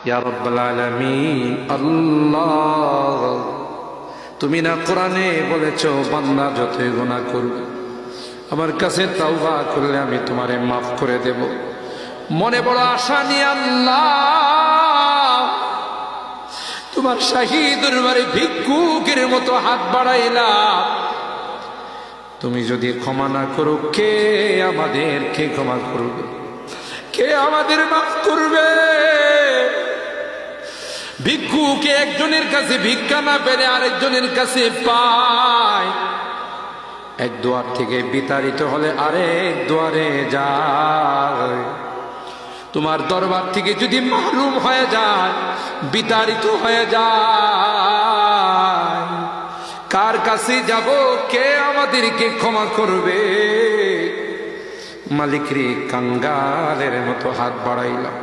ইয়া রাব্বাল আলামিন। আল্লাহ, তুমি না কোরআনে বলেছো বান্দা যতই গুনাহ করবে আমার কাছে তাওবা করলে আমি তোমারে মাফ করে দেব। মনে বড় আশা নিয়ে আল্লাহ তোমার শাহী দরবারে ভিক্ষুকের মতো হাত বাড়াইলাম। তুমি যদি ক্ষমা না করো, কে আমাদেরকে ক্ষমা করবে? কে আমাদের মাফ করবে? ভিক্ষুকে একজনের কাছে ভিক্ষা না পেলে আরেকজনের কাছে পায়। এক দুয়ার থেকে বিতাড়িত হলে আরেক দুয়ারে যায়। তোমার দরবার থেকে যদি মাহরুম হয়ে যায়, বিতাড়িত হয়ে যায়, কার কাছে যাব? কে আমাদেরকে ক্ষমা করবে? মালিক রে, কাঙ্গালের মতো হাত বাড়াইলাম।